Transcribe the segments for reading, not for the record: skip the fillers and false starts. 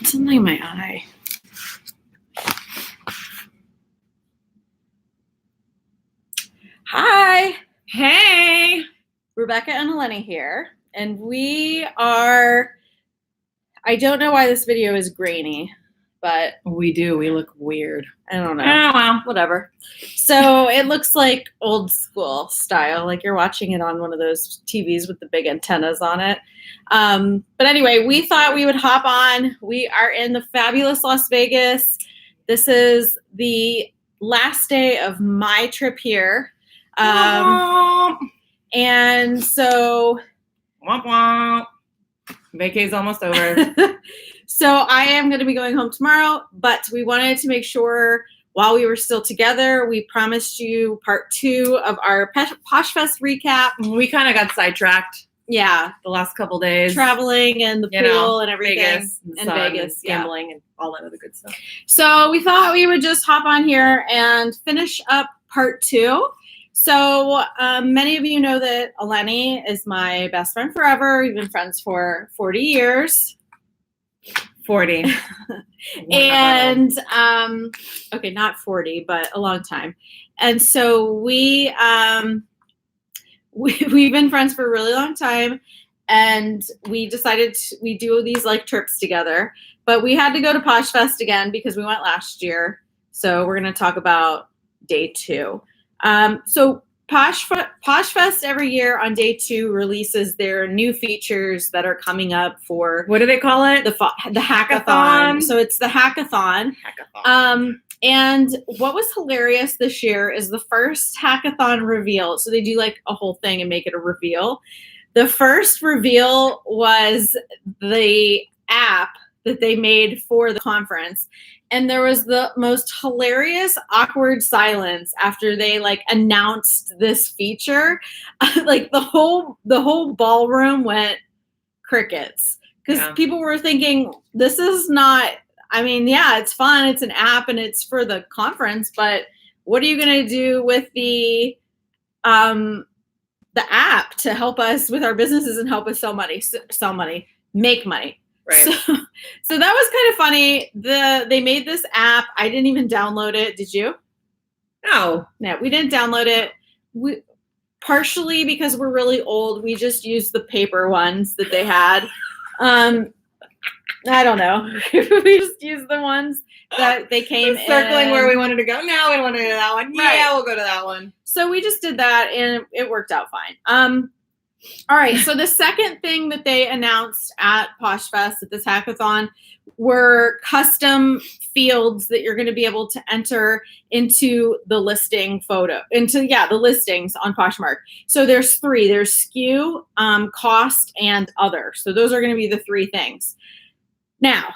Something in my eye. Hi. Hey. Rebecca and Eleni here. And we are, I don't know why this video is grainy, but We do. We look weird. I don't know. Oh, well. Whatever. So it looks like old school style, like you're watching it on one of those TVs with the big antennas on it. But anyway, we thought we would hop on. We are in the fabulous Las Vegas. This is the last day of my trip here. And so Womp womp. Vacay's almost over. So I am going to be going home tomorrow, but we wanted to make sure while we were still together, we promised you part 2 of our Poshfest recap. We kind of got sidetracked. Yeah. The last couple days. Traveling and the pool and everything. Vegas and Vegas. And gambling and all that other good stuff. So we thought we would just hop on here and finish up part 2. So many of you know that Eleni is my best friend forever. We've been friends for 40 years. 40. And okay, not 40, but a long time. And so we've been friends for a really long time, and we decided we do these like trips together. But we had to go to Poshfest again because we went last year. So we're going to talk about day 2. So Poshfest every year on day 2 releases their new features that are coming up for, what do they call it? The hackathon. So it's the hackathon. And what was hilarious this year is the first hackathon reveal. So they do like a whole thing and make it a reveal. The first reveal was the app that they made for the conference. And there was the most hilarious, awkward silence after they like announced this feature. Like the whole ballroom went crickets because people were thinking, this is not, I mean, yeah, it's fun. It's an app and it's for the conference, but what are you going to do with the app to help us with our businesses and help us make money? Right. So that was kind of funny. They made this app. I didn't even download it. Did you? No, we didn't download it. We partially because we're really old. We just used the paper ones that they had. I don't know. We just used the ones that they came circling where we wanted to go. Now we want to go to that one. Right. Yeah, we'll go to that one. So we just did that, and it worked out fine. All right, so the second thing that they announced at Poshfest at this hackathon were custom fields that you're going to be able to enter into the listing the listings on Poshmark. So there's 3. There's SKU, cost, and other. So those are going to be the 3 things. Now,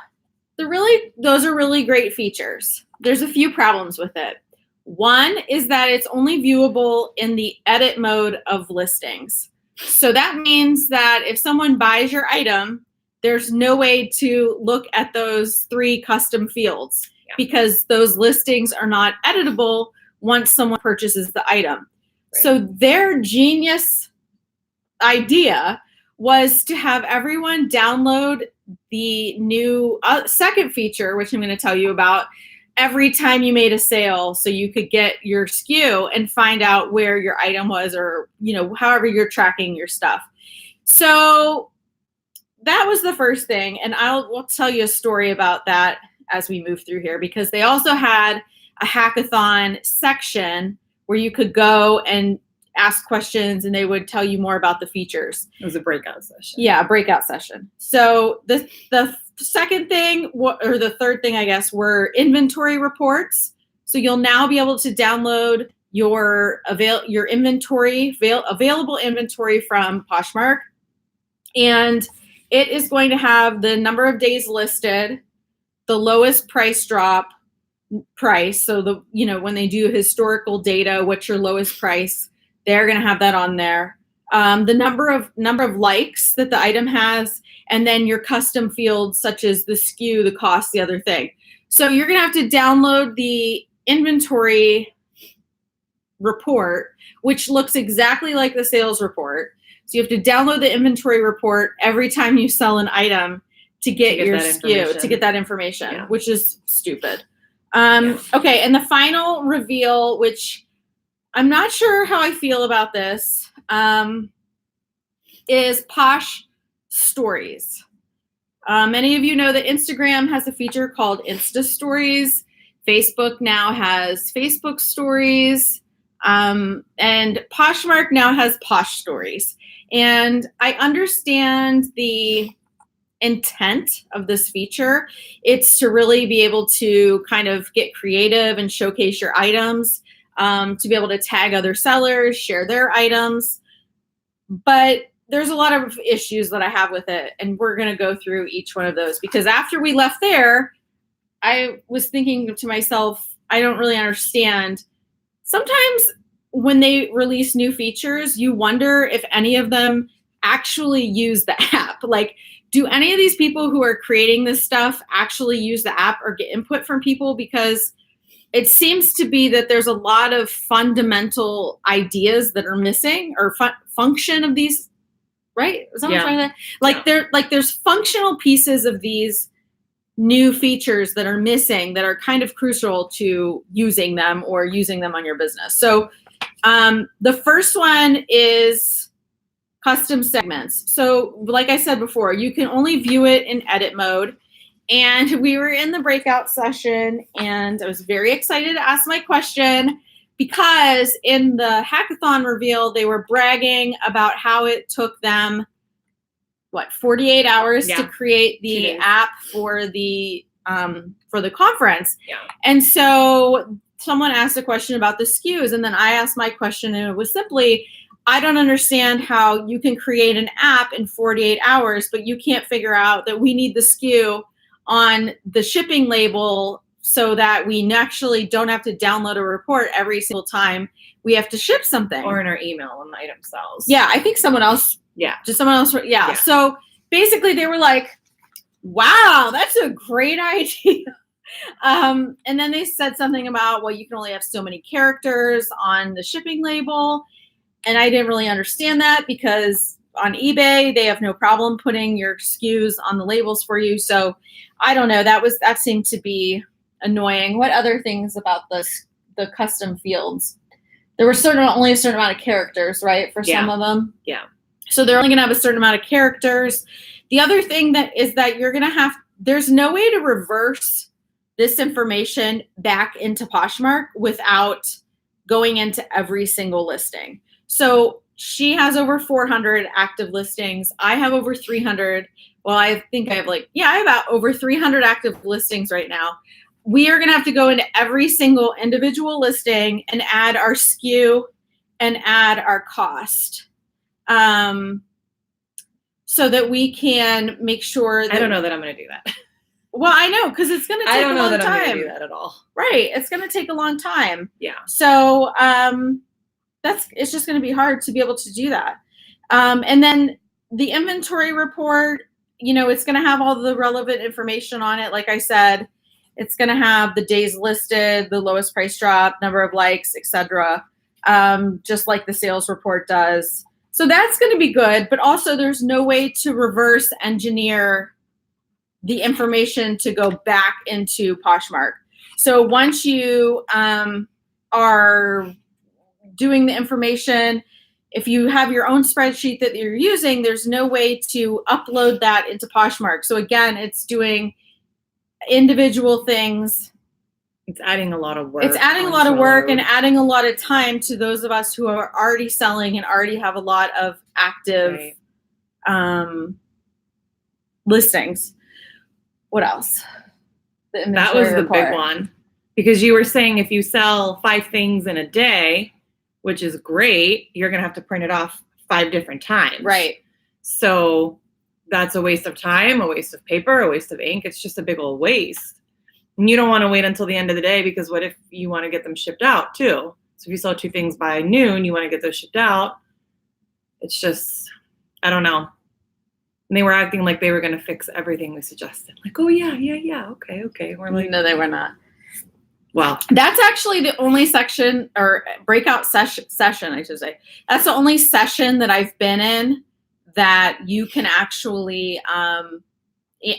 those are really great features. There's a few problems with it. One is that it's only viewable in the edit mode of listings. So that means that if someone buys your item, there's no way to look at those 3 custom fields because those listings are not editable once someone purchases the item. Right. So their genius idea was to have everyone download the new second feature, which I'm going to tell you about, every time you made a sale, so you could get your SKU and find out where your item was, or, however you're tracking your stuff. So that was the first thing. And we'll tell you a story about that as we move through here, because they also had a hackathon section where you could go and ask questions and they would tell you more about the features. It was a breakout session. Yeah, a breakout session. So the second thing, or the third thing, I guess, were inventory reports. So you'll now be able to download your available inventory from Poshmark, and it is going to have the number of days listed, the lowest price drop price. So when they do historical data, what's your lowest price? They're going to have that on there. The number of likes that the item has, and then your custom fields such as the SKU, the cost, the other thing. So you're going to have to download the inventory report, which looks exactly like the sales report. So you have to download the inventory report every time you sell an item to get your SKU, to get that information, which is stupid. Okay, and the final reveal, which I'm not sure how I feel about this, is Posh Stories. Many of you know that Instagram has a feature called Insta Stories. Facebook now has Facebook Stories. And Poshmark now has Posh Stories. And I understand the intent of this feature. It's to really be able to kind of get creative and showcase your items, to be able to tag other sellers, share their items. But there's a lot of issues that I have with it, and we're going to go through each one of those, because after we left there, I was thinking to myself, I don't really understand. Sometimes when they release new features, you wonder if any of them actually use the app. Like, do any of these people who are creating this stuff actually use the app or get input from people? Because it seems to be that there's a lot of fundamental ideas that are missing, or function of these, right? There's functional pieces of these new features that are missing, that are kind of crucial to using them or using them on your business. So the first one is custom segments. So like I said before, you can only view it in edit mode. And we were in the breakout session, and I was very excited to ask my question, because in the hackathon reveal, they were bragging about how it took them, 48 hours to create the app for the conference. Yeah. And so someone asked a question about the SKUs, and then I asked my question, and it was simply, I don't understand how you can create an app in 48 hours, but you can't figure out that we need the SKU on the shipping label so that we actually don't have to download a report every single time we have to ship something. Or in our email when the item sells. Yeah, I think someone else. Yeah. Just someone else. Yeah. So basically they were like, wow, that's a great idea. And then they said something about, well, you can only have so many characters on the shipping label. And I didn't really understand that, because on eBay, they have no problem putting your SKUs on the labels for you. So I don't know. That seemed to be annoying. What other things about the custom fields? There were only a certain amount of characters, right? For some of them. Yeah. So they're only going to have a certain amount of characters. The other thing that you're going to there's no way to reverse this information back into Poshmark without going into every single listing. So she has over 400 active listings. I have over 300. Well, I think I have I have about over 300 active listings right now. We are going to have to go into every single individual listing and add our SKU and add our cost, so that we can make sure that. I don't know that I'm going to do that. Well, I know, because it's going to take a long time. I don't know that I'm going to do that at all. Right. It's going to take a long time. Yeah. So it's just going to be hard to be able to do that. And then the inventory report, it's going to have all the relevant information on it. Like I said, it's going to have the days listed, the lowest price drop, number of likes, etc., just like the sales report does. So that's going to be good. But also, there's no way to reverse engineer the information to go back into Poshmark. So once you are doing the information, if you have your own spreadsheet that you're using, there's no way to upload that into Poshmark. So again, it's doing individual things. It's adding a lot of work. It's adding a lot of work and adding a lot of time to those of us who are already selling and already have a lot of active listings. What else? That was the big one. Because you were saying if you sell 5 things in a day, which is great, you're going to have to print it off 5 different times. Right. So that's a waste of time, a waste of paper, a waste of ink. It's just a big old waste. And you don't want to wait until the end of the day, because what if you want to get them shipped out too? So if you sell 2 things by noon, you want to get those shipped out. It's just, I don't know. And they were acting like they were going to fix everything we suggested. Like, oh, yeah, okay. We're like, no, they were not. Well, that's actually the only section or breakout session, I should say. That's the only session that I've been in that you can actually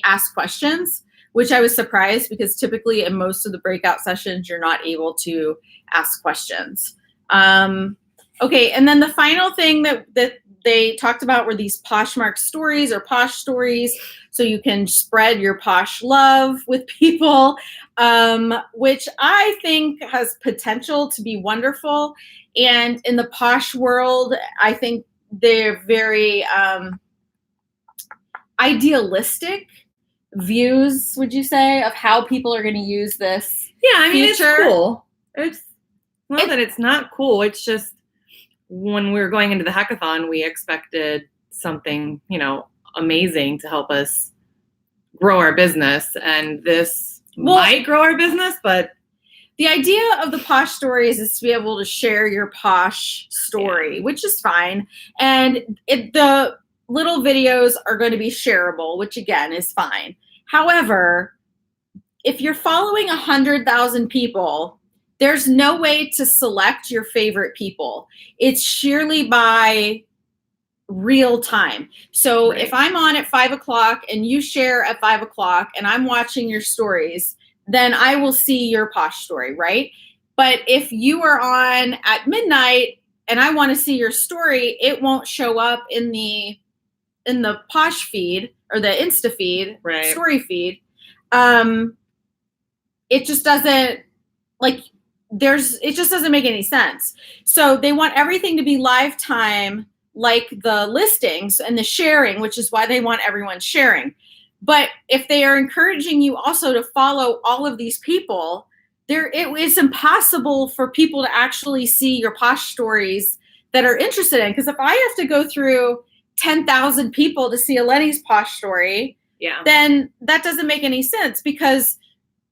ask questions, which I was surprised because typically in most of the breakout sessions, you're not able to ask questions. Okay, and then the final thing that they talked about were these Poshmark stories or Posh Stories, so you can spread your Posh love with people, which I think has potential to be wonderful. And in the Posh world, I think they're very idealistic views, would you say, of how people are going to use this? Yeah, I mean, feature. It's cool. It's not that it's not cool. It's just when we were going into the hackathon, we expected something, amazing to help us grow our business. And this might grow our business, but the idea of the Posh Stories is to be able to share your Posh story, which is fine. And the little videos are going to be shareable, which again is fine. However, if you're following 100,000 people, there's no way to select your favorite people. It's sheerly by real time. So if I'm on at 5 o'clock and you share at 5 o'clock and I'm watching your stories, then I will see your Posh story, right? But if you are on at midnight and I want to see your story, it won't show up in the Posh feed or the Insta feed, story feed. It just doesn't it just doesn't make any sense. So they want everything to be live time, like the listings and the sharing, which is why they want everyone sharing. But if they are encouraging you also to follow all of these people, it is impossible for people to actually see your Posh stories that are interested in. Because if I have to go through 10,000 people to see a Lenny's Posh story, then that doesn't make any sense, because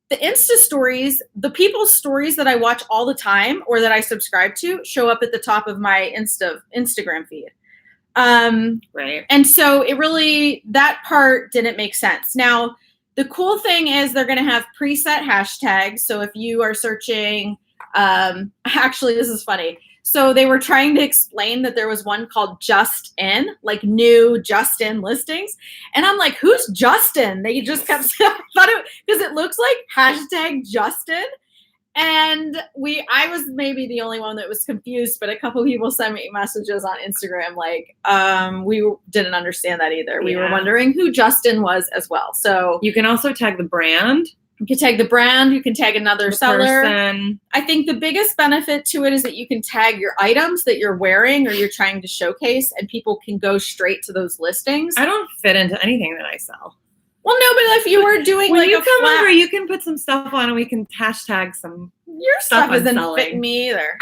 the Insta stories, the people's stories that I watch all the time or that I subscribe to, show up at the top of my Instagram feed. And so that part didn't make sense. Now, the cool thing is they're going to have preset hashtags. So if you are searching, actually, this is funny. So they were trying to explain that there was one called Just In, like new Just In listings. And I'm like, who's Justin? They just kept saying, because it looks like hashtag Justin. And I was maybe the only one that was confused, but a couple people sent me messages on Instagram like, we didn't understand that either. We were wondering who Justin was as well. So you can also tag the brand. You can tag the brand. You can tag another seller. I think the biggest benefit to it is that you can tag your items that you're wearing or you're trying to showcase, and people can go straight to those listings. I don't fit into anything that I sell. Well, no, but if you were doing when you come over, you can put some stuff on and we can hashtag some. Your stuff isn't fitting me either.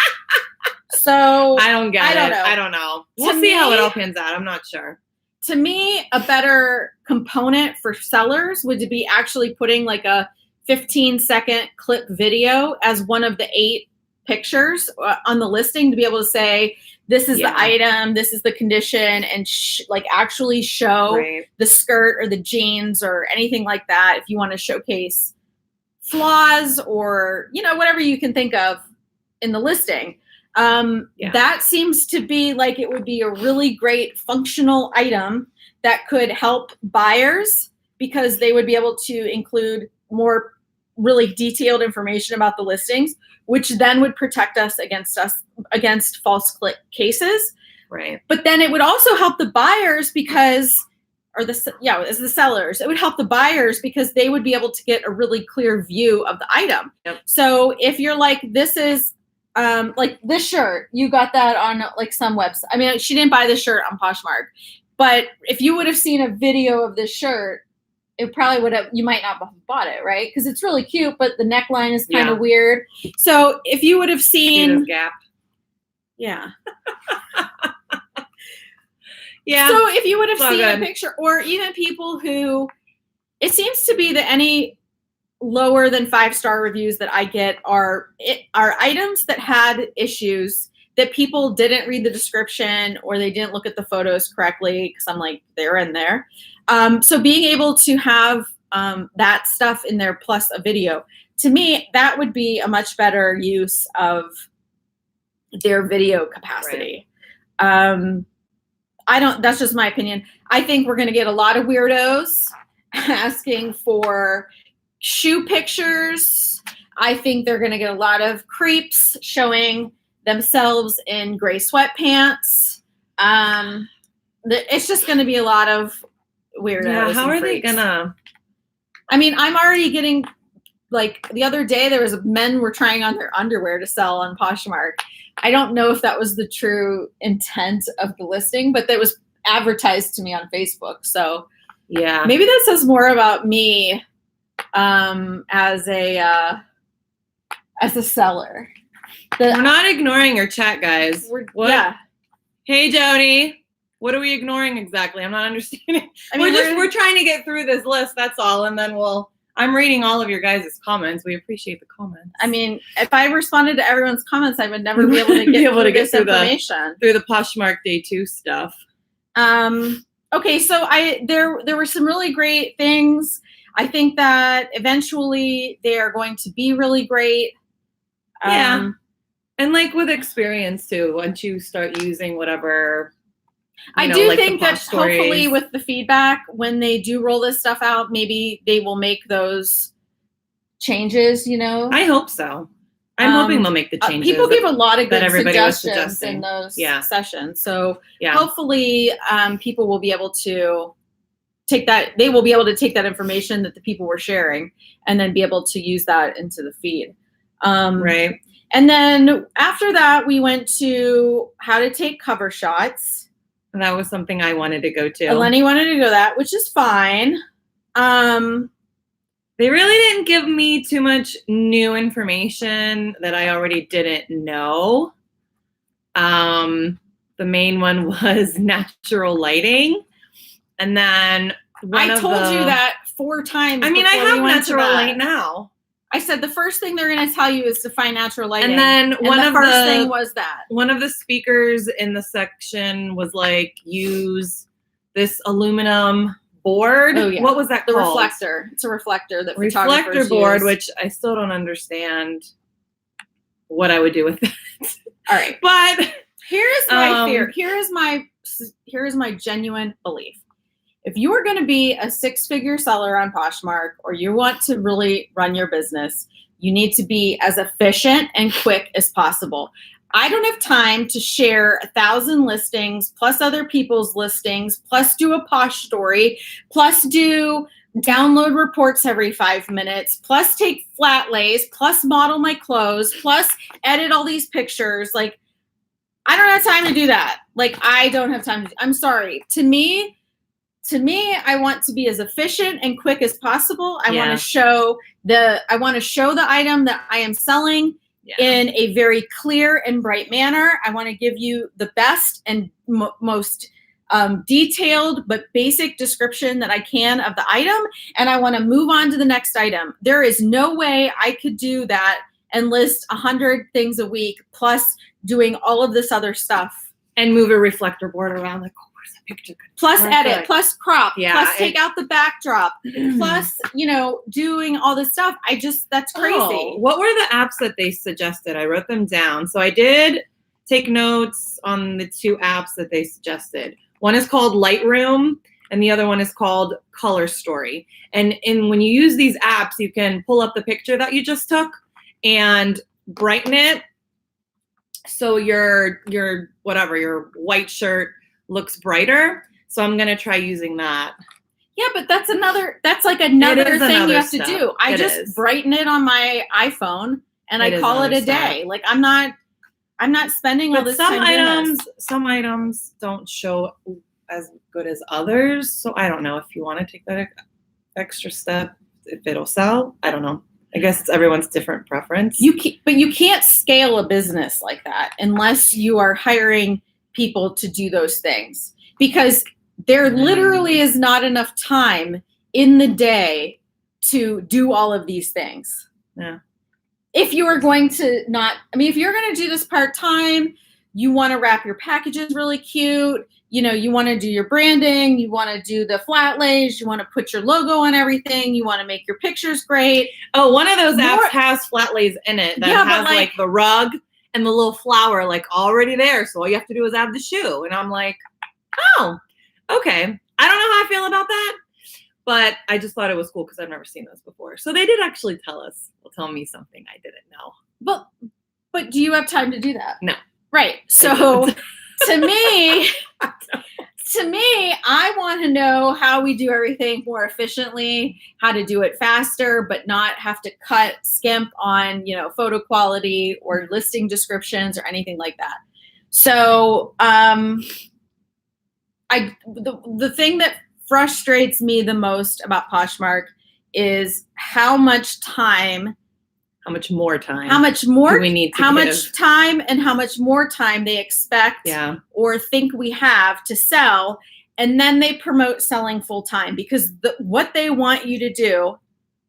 So I don't get it. I don't know. We'll see how it all pans out. I'm not sure. To me, a better component for sellers would be actually putting like a 15-second clip video as one of the 8 pictures on the listing, to be able to say, this is the item, this is the condition, and actually show the skirt or the jeans or anything like that. If you want to showcase flaws or, whatever you can think of in the listing. That seems to be like it would be a really great functional item that could help buyers, because they would be able to include more really detailed information about the listings, which then would protect us against false click cases. But then it would also help the buyers as the sellers. It would help the buyers because they would be able to get a really clear view of the item. So if you're like, this is like this shirt, you got that on like some website. I mean, she didn't buy this shirt on Poshmark, but if you would have seen a video of this shirt, it probably you might not have bought it, right? Because it's really cute, but the neckline is kind of weird. So if you would have seen Gap. Yeah. Yeah. So if you would have seen a picture, or even people who, it seems to be that any lower than 5-star reviews that I get are items that had issues that people didn't read the description or they didn't look at the photos correctly, because I'm like, they're in there. So being able to have that stuff in there plus a video, to me, that would be a much better use of their video capacity. That's just my opinion. I think we're going to get a lot of weirdos asking for shoe pictures. I think they're going to get a lot of creeps showing themselves in gray sweatpants. It's just going to be a lot of weirdos. Yeah, how and are freaks. they gonna? I mean, I'm already getting, like, the other day there was men were trying on their underwear to sell on Poshmark. I don't know if that was the true intent of the listing, but that was advertised to me on Facebook. So yeah, maybe that says more about me as a seller. We're not ignoring your chat, guys. What? Yeah. Hey, Jody. What are we ignoring exactly? I'm not understanding. I mean, we're trying to get through this list. That's all, and then I'm reading all of your guys' comments. We appreciate the comments. I mean, if I responded to everyone's comments, I would never be able to get this information through the Poshmark Day 2 stuff. Okay, so there were some really great things. I think that eventually they are going to be really great. Yeah. And like with experience too, once you start using whatever. I do think that hopefully with the feedback, when they do roll this stuff out, maybe they will make those changes, I hope so. I'm hoping they'll make the changes. People gave a lot of good suggestions in those sessions. So hopefully people will be able to take that. They will be able to take that information that the people were sharing and then be able to use that into the feed. Right. And then after that, we went to how to take cover shots. And that was something I wanted to go to. Eleni wanted to go that, which is fine. They really didn't give me too much new information that I already didn't know. The main one was natural lighting. And then I told you that 4 times. I mean, I have natural light now. I said the first thing they're going to tell you is to find natural lighting. And then the first thing was that. One of the speakers in the section was like, use this aluminum board. Oh, yeah. What was that called? The reflector. It's a reflector that reflector board, which I still don't understand what I would do with that. All right. But here's my fear. Here is my genuine belief. If you are going to be a 6-figure seller on Poshmark, or you want to really run your business, you need to be as efficient and quick as possible. I don't have time to share 1,000 listings, plus other people's listings, plus do a Posh story, plus do download reports every 5 minutes, plus take flat lays, plus model my clothes, plus edit all these pictures. Like, I don't have time to do that. Like, I don't have time. I'm sorry. To me, I want to be as efficient and quick as possible. I want to show the item that I am selling in a very clear and bright manner. I want to give you the best and most detailed but basic description that I can of the item, and I want to move on to the next item. There is no way I could do that and list 100 things a week, plus doing all of this other stuff. And move a reflector board around like, picture. Plus edit, plus crop, plus take out the backdrop, plus, doing all this stuff. That's crazy. Oh, what were the apps that they suggested? I wrote them down. So I did take notes on the 2 apps that they suggested. One is called Lightroom and the other one is called Color Story. And when you use these apps, you can pull up the picture that you just took and brighten it. So your white shirt looks brighter. So I'm going to try using that. Yeah, but that's like another thing you have to do. I just brighten it on my iPhone and I call it a day. Like I'm not spending all this time doing this. Some items don't show as good as others. So I don't know if you want to take that extra step, if it'll sell. I don't know. I guess it's everyone's different preference. But you can't scale a business like that unless you are hiring people to do those things, because there literally is not enough time in the day to do all of these things. Yeah. If you are going to if you're going to do this part-time, you want to wrap your packages really cute. You want to do your branding. You want to do the flat lays. You want to put your logo on everything. You want to make your pictures great. Oh, one of those apps has flat lays in it that has like the rug and the little flower like already there. So all you have to do is add the shoe. And I'm like, oh, okay. I don't know how I feel about that. But I just thought it was cool because I've never seen those before. So they did actually tell me something I didn't know. But do you have time to do that? No. Right. So to me, I want to know how we do everything more efficiently, how to do it faster, but not have to skimp on, photo quality or listing descriptions or anything like that. So, the thing that frustrates me the most about Poshmark is how much more time they expect or think we have to sell. And then they promote selling full time because what they want you to do,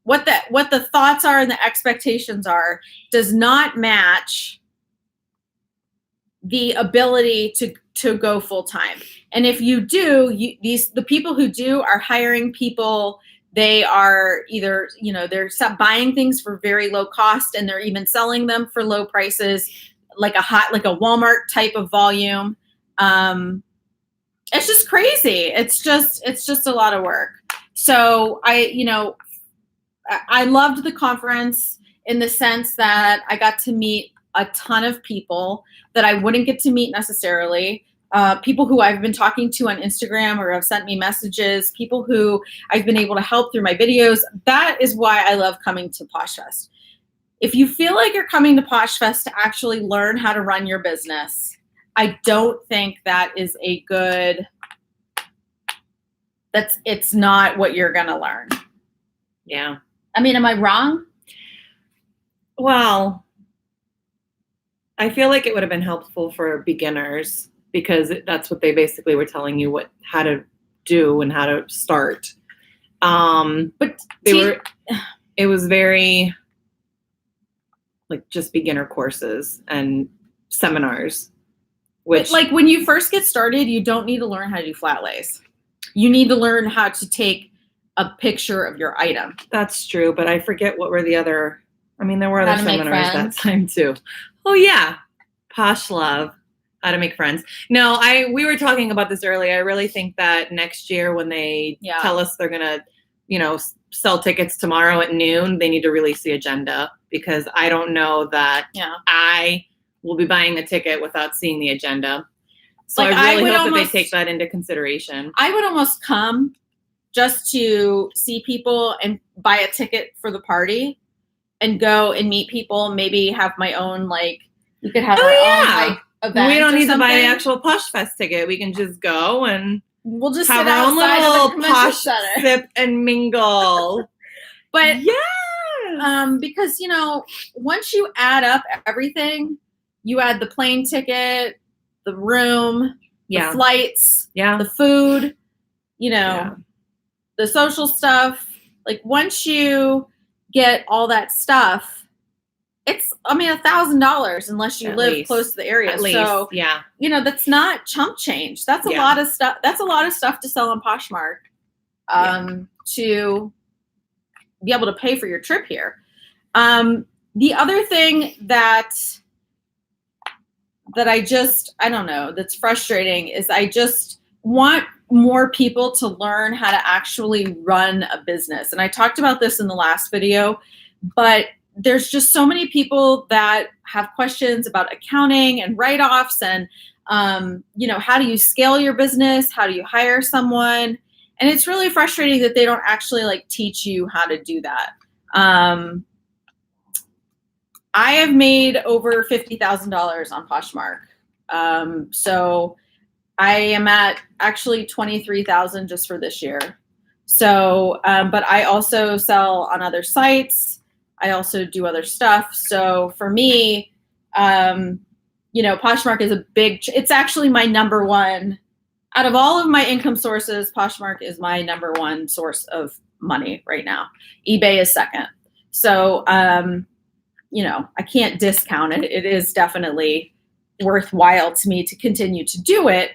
what the thoughts are and the expectations are, does not match the ability to go full time. And if you do, the people who do are hiring people. They are either, they're buying things for very low cost and they're even selling them for low prices, like a Walmart type of volume. It's just crazy. It's just a lot of work. So I loved the conference in the sense that I got to meet a ton of people that I wouldn't get to meet necessarily. People who I've been talking to on Instagram or have sent me messages, people who I've been able to help through my videos. That is why I love coming to Poshfest. If you feel like you're coming to Poshfest to actually learn how to run your business, I don't think that is it's not what you're going to learn. Yeah. I mean, am I wrong? Well, I feel like it would have been helpful for beginners because that's what they basically were telling you how to do and how to start. But it was very like just beginner courses and seminars. Which, but like when you first get started, you don't need to learn how to do flat lays. You need to learn how to take a picture of your item. That's true, but I forget what were the other. I mean, there were other seminars that time too. Oh yeah, Posh Love, how to make friends. No, we were talking about this earlier. I really think that next year when they tell us they're gonna, sell tickets tomorrow at noon, they need to release the agenda because I don't know that I will be buying a ticket without seeing the agenda. So I really hope that they take that into consideration. I would almost come just to see people and buy a ticket for the party and go and meet people. Maybe have my own, we could have our own, event. We don't need to buy the actual Poshfest ticket. We can just go and we'll just have sit our own little Posh center. Sip and mingle. But yeah, because, once you add up everything, you add the plane ticket, the room, the flights, the food, the social stuff. Like once you get all that stuff, it's, $1,000 unless you live close to the area. So, that's not chump change. That's a lot of stuff. That's a lot of stuff to sell on Poshmark to be able to pay for your trip here. The other thing that I don't know, that's frustrating is I just want more people to learn how to actually run a business. And I talked about this in the last video, but there's just so many people that have questions about accounting and write-offs and, how do you scale your business? How do you hire someone? And it's really frustrating that they don't actually teach you how to do that. I have made over $50,000 on Poshmark. So I am at actually 23,000 just for this year. So, but I also sell on other sites. I also do other stuff. So for me, Poshmark is it's actually my number one out of all of my income sources. Poshmark is my number one source of money right now. eBay is second. So, I can't discount it. It is definitely worthwhile to me to continue to do it,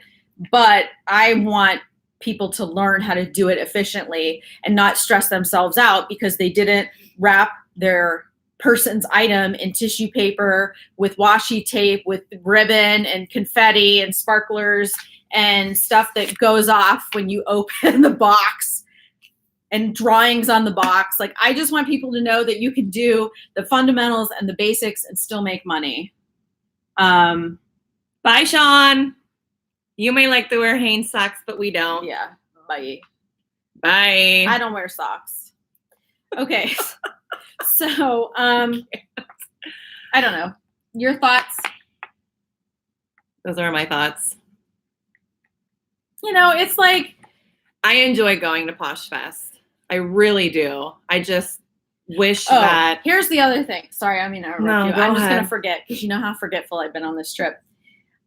but I want people to learn how to do it efficiently and not stress themselves out because they didn't wrap their person's item in tissue paper with washi tape, with ribbon and confetti and sparklers and stuff that goes off when you open the box. and drawings on the box. Like, I just want people to know that you can do the fundamentals and the basics and still make money. Bye, Sean. You may like to wear Hanes socks, but we don't. Yeah. Bye. Bye. I don't wear socks. Okay. So, I don't know. Your thoughts? Those are my thoughts. You know, it's like, I enjoy going to Poshfest. I really do. I just wish that. Here's the other thing. Sorry, I mean, I'm just going to forget because you know how forgetful I've been on this trip.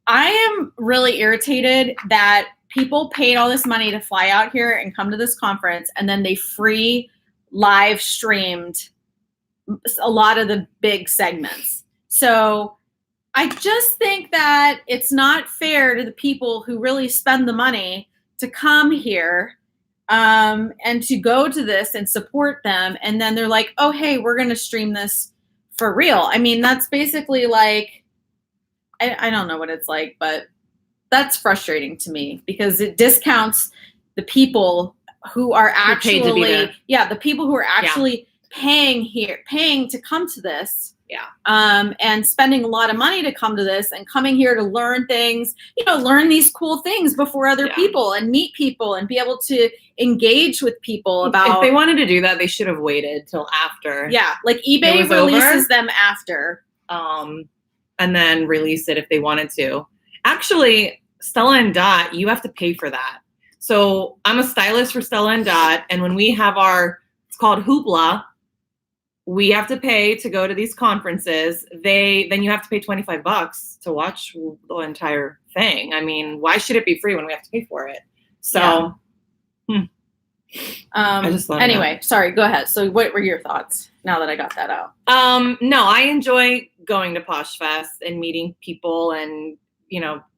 I am really irritated that people paid all this money to fly out here and come to this conference, and then they free live streamed a lot of the big segments. So I just think that it's not fair to the people who really spend the money to come here and to go to this and support them. And then they're like, oh, hey, we're going to stream this for real. I mean, that's basically like, I don't know what it's like, but that's frustrating to me because it discounts the people who are actually, the people who are actually paying to come to this. Yeah. And spending a lot of money to come to this and coming here to learn things, learn these cool things before other people and meet people and be able to engage with people about. If they wanted to do that, they should have waited till after. Yeah. Like eBay releases them after. And then release it if they wanted to. Actually, Stella and Dot, you have to pay for that. So I'm a stylist for Stella and Dot. And when we have it's called Hoopla, we have to pay to go to these conferences. Then you have to pay $25 to watch the entire thing. I mean, why should it be free when we have to pay for it? So, I just love sorry, go ahead. So what were your thoughts now that I got that out? No, I enjoy going to Poshfest and meeting people and,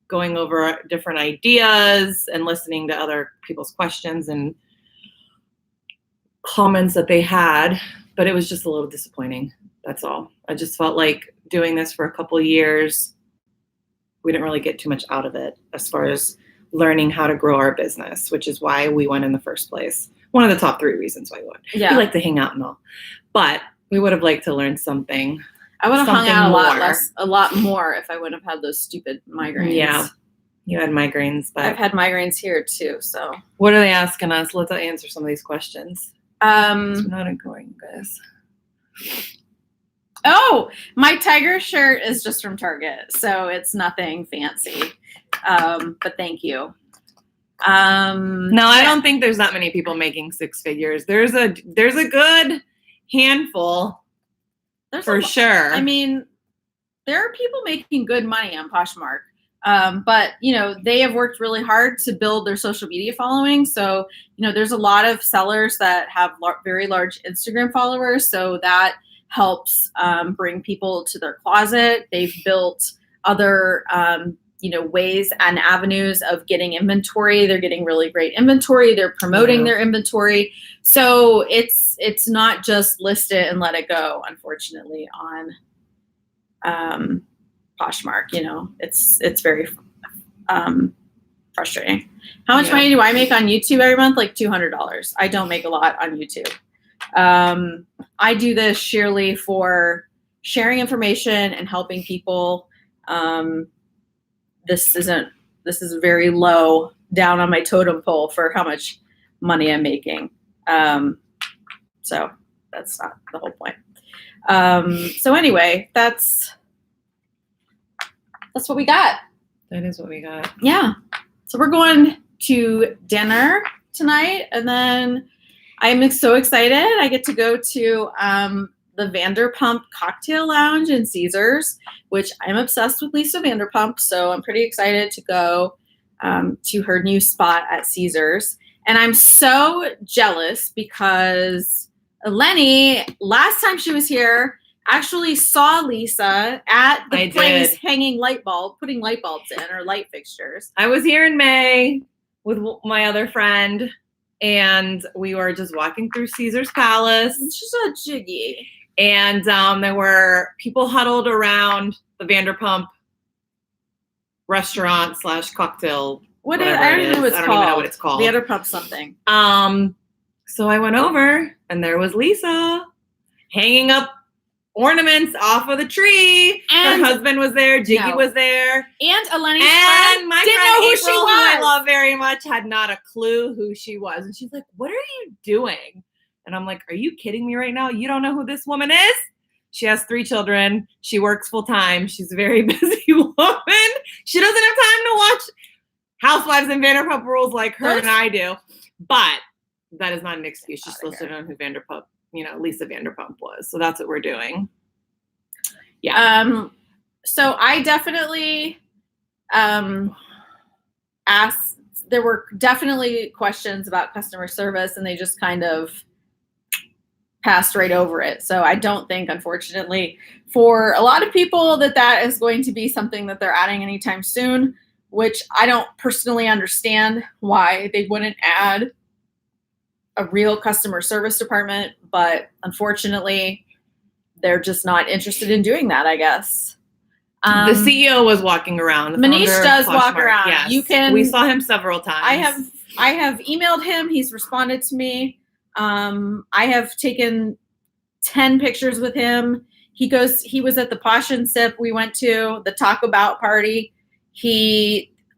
going over different ideas and listening to other people's questions and comments that they had. But it was just a little disappointing. That's all. I just felt like doing this for a couple of years, we didn't really get too much out of it as far as learning how to grow our business, which is why we went in the first place. One of the top 3 reasons why we went. Yeah. We like to hang out and all. But we would have liked to learn something. I would have hung out a lot more if I wouldn't have had those stupid migraines. Yeah. You had migraines, but I've had migraines here too. So what are they asking us? Let's answer some of these questions. We're not ignoring this. Oh, my tiger shirt is just from Target, so it's nothing fancy. But thank you. No, I don't think there's that many people making 6 figures. There's a good handful. For sure. I mean, there are people making good money on Poshmark. But, they have worked really hard to build their social media following. So, there's a lot of sellers that have very large Instagram followers. So that helps bring people to their closet. They've built other, ways and avenues of getting inventory. They're getting really great inventory. They're promoting their inventory. So it's not just list it and let it go, unfortunately, on Poshmark. It's very frustrating. How much money do I make on YouTube every month? Like $200. I don't make a lot on YouTube. I do this sheerly for sharing information and helping people. This is very low down on my totem pole for how much money I'm making. So that's not the whole point. So anyway, that's what we got. That is what we got. Yeah. So we're going to dinner tonight, and then I'm so excited. I get to go to the Vanderpump Cocktail Lounge in Caesars, which I'm obsessed with Lisa Vanderpump, so I'm pretty excited to go to her new spot at Caesars. And I'm so jealous because Lenny, last time she was here, actually saw Lisa at the place putting light bulbs in, or light fixtures. I was here in May with my other friend, and we were just walking through Caesar's Palace. She's a jiggy. And there were people huddled around the Vanderpump restaurant / cocktail. I don't even know what it's called. Vanderpump something. So I went over and there was Lisa hanging up ornaments off of the tree. And her husband was there. Jiggy was there. And Eleni's and friend my didn't friend know who April, she who I was. love very much, had not a clue who she was. And she's like, what are you doing? And I'm like, are you kidding me right now? You don't know who this woman is? She has 3 children. She works full time. She's a very busy woman. She doesn't have time to watch Housewives and Vanderpump Rules like her and I do. But that is not an excuse. She still should have known who Vanderpump, Lisa Vanderpump was. So that's what we're doing. Yeah. So I definitely asked, there were definitely questions about customer service and they just kind of passed right over it. So I don't think, unfortunately, for a lot of people that is going to be something that they're adding anytime soon, which I don't personally understand why they wouldn't add a real customer service department, but unfortunately, they're just not interested in doing that, I guess. The CEO was walking around. Manish does walk around. Yes. We saw him several times. I have emailed him. He's responded to me. I have taken 10 pictures with him. He was at the Posh and Sip we went to, the Talk About party.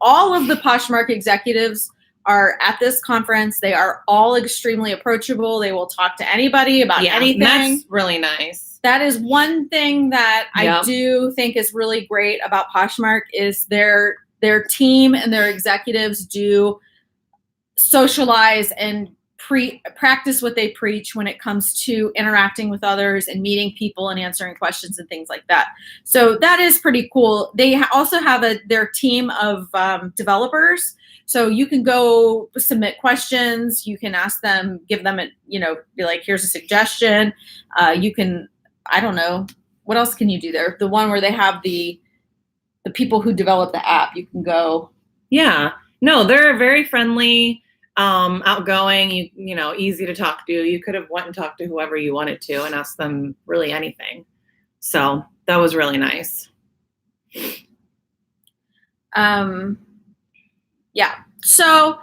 All of the Poshmark executives are at this conference. They are all extremely approachable. They will talk to anybody about anything. That's really nice. That is one thing that I do think is really great about Poshmark is their team and their executives do socialize and practice what they preach when it comes to interacting with others and meeting people and answering questions and things like that. So that is pretty cool. They also have their team of developers. So you can go submit questions. You can ask them, give them be like, here's a suggestion. You can, I don't know, what else can you do there? The one where they have the people who develop the app, you can go. Yeah, no, they're very friendly. Outgoing, easy to talk to. You could have went and talked to whoever you wanted to and asked them really anything. So that was really nice. Yeah. So,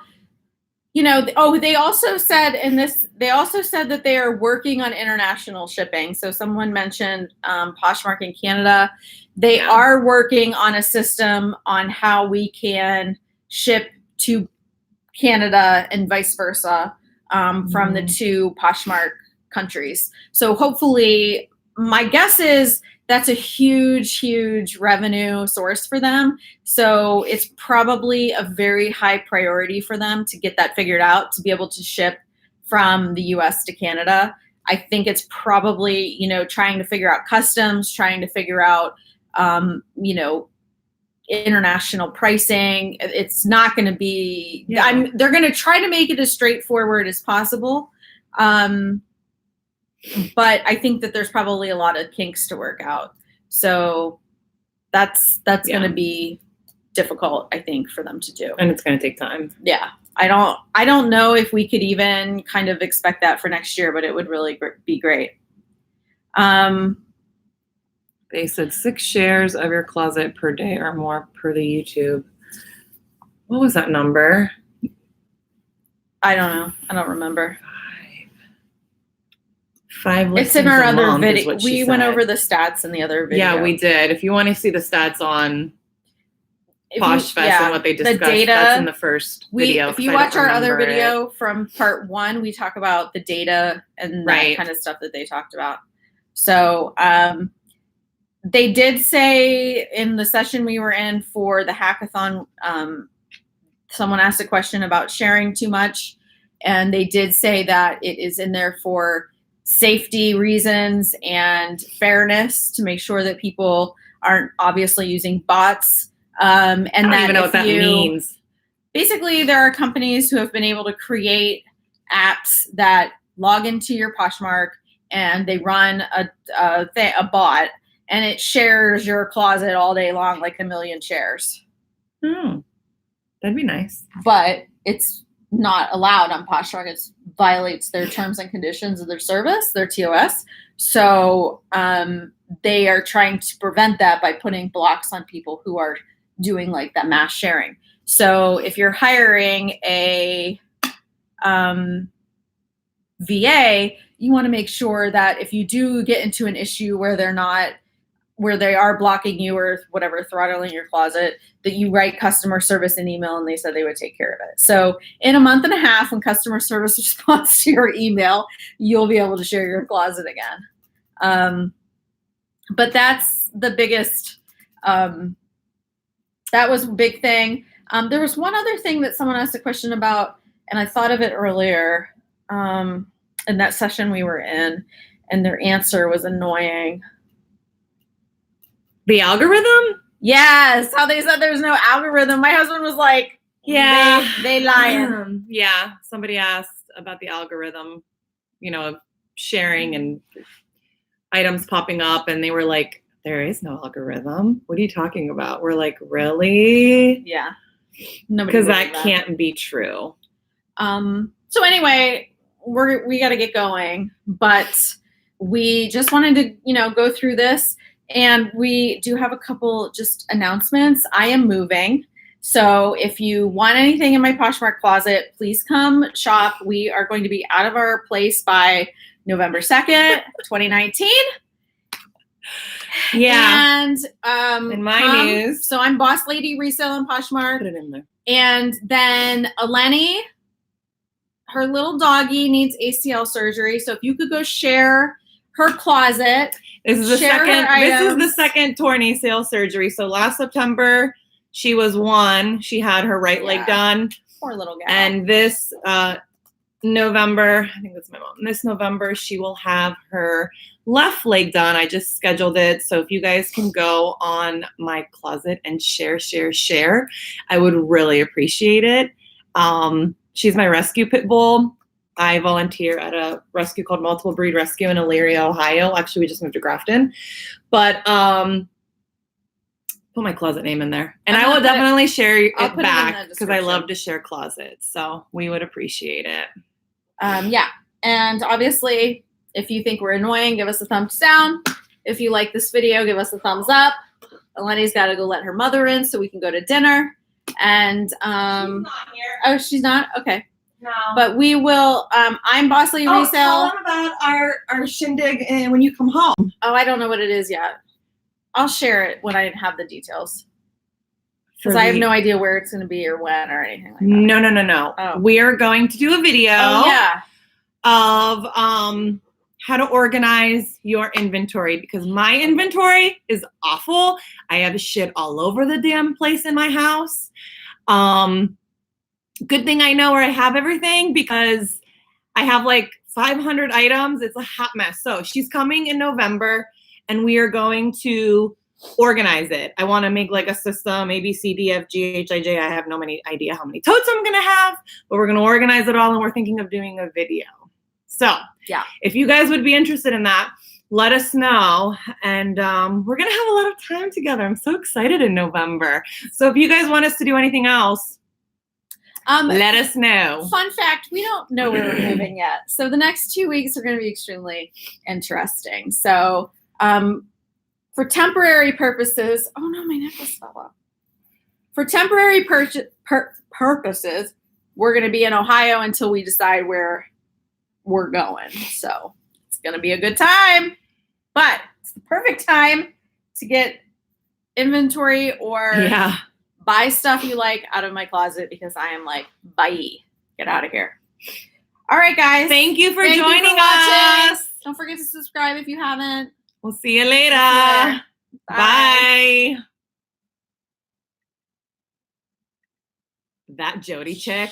they also said that they are working on international shipping. So someone mentioned Poshmark in Canada. They are working on a system on how we can ship to Canada and vice versa from the 2 Poshmark countries. So hopefully, my guess is that's a huge, huge revenue source for them. So it's probably a very high priority for them to get that figured out, to be able to ship from the US to Canada. I think it's probably, trying to figure out customs, trying to figure out, international pricing. It's not going to be, they're going to try to make it as straightforward as possible. But I think that there's probably a lot of kinks to work out. So that's going to be difficult, I think, for them to do. And it's going to take time. Yeah. I don't know if we could even kind of expect that for next year, but it would really be great. They said 6 shares of your closet per day or more per the YouTube. What was that number? I don't know. I don't remember. 5 It's in our other video. We went over the stats in the other video. Yeah, we did. If you want to see the stats on Poshfest and what they discussed, that's in the first video. If you watch our other video from part 1, we talk about the data and that kind of stuff that they talked about. So, they did say in the session we were in for the hackathon, someone asked a question about sharing too much, and they did say that it is in there for safety reasons and fairness to make sure that people aren't obviously using bots. And I don't even know what that means. Basically, there are companies who have been able to create apps that log into your Poshmark and they run a bot. And it shares your closet all day long, like a million shares. That'd be nice. But it's not allowed on Poshmark. It violates their terms and conditions of their service, their TOS. So they are trying to prevent that by putting blocks on people who are doing like that mass sharing. So if you're hiring a VA, you want to make sure that if you do get into an issue where they are blocking you or whatever, throttling your closet, that you write customer service an email and they said they would take care of it. So in a month and a half, when customer service responds to your email, you'll be able to share your closet again. But that's the biggest, that was a big thing. There was one other thing that someone asked a question about, and I thought of it earlier in that session we were in, and their answer was annoying. The algorithm? Yes, how they said there's no algorithm. My husband was like, yeah, they lying. Yeah, somebody asked about the algorithm, of sharing and items popping up, and they were like, there is no algorithm. What are you talking about? We're like, really? Yeah. Because that can't be true. So anyway, we got to get going, but we just wanted to, go through this. And we do have a couple just announcements. I am moving. So if you want anything in my Poshmark closet, please come shop. We are going to be out of our place by November 2nd, 2019. Yeah. And in my news. So I'm Boss Lady Resale on Poshmark. Put it in there. And then Eleni, her little doggy needs ACL surgery. So if you could go share her closet. This is the second torn ACL surgery. So last September, she was 1. She had her right leg done. Poor little gal. And this November, I think that's my mom. This November, she will have her left leg done. I just scheduled it. So if you guys can go on my closet and share, I would really appreciate it. She's my rescue pit bull. I volunteer at a rescue called Multiple Breed Rescue in Elyria, Ohio. Actually, we just moved to Grafton. But put my closet name in there. And I will definitely share it back because I love to share closets. So we would appreciate it. Yeah. And obviously, if you think we're annoying, give us a thumbs down. If you like this video, give us a thumbs up. Eleni's got to go let her mother in so we can go to dinner. And she's not here. Oh, she's not? Okay. No. But we will, I'm Boss Lady Resale. Tell them about our shindig and when you come home. Oh, I don't know what it is yet. I'll share it when I have the details. Because I have no idea where it's going to be or when or anything like that. No. Oh. We are going to do a video of how to organize your inventory because my inventory is awful. I have shit all over the damn place in my house. Good thing I know where I have everything because I have like 500 items. It's a hot mess. So she's coming in November and we are going to organize it. I want to make like a system, A, B, C, D, F, G, H, I, J. I have no idea how many totes I'm going to have, but we're going to organize it all and we're thinking of doing a video. So yeah, if you guys would be interested in that, let us know. And we're going to have a lot of time together. I'm so excited in November. So if you guys want us to do anything else, let us know. Fun fact, we don't know where we're moving yet. So the next 2 weeks are going to be extremely interesting. So for temporary purposes, oh no, my necklace fell off. For temporary purposes, we're going to be in Ohio until we decide where we're going. So it's going to be a good time, but it's the perfect time to get inventory or buy stuff you like out of my closet because I am like, bye, get out of here. All right, guys. Thank you for joining us. Don't forget to subscribe if you haven't. We'll see you later. Bye. That Jody chick.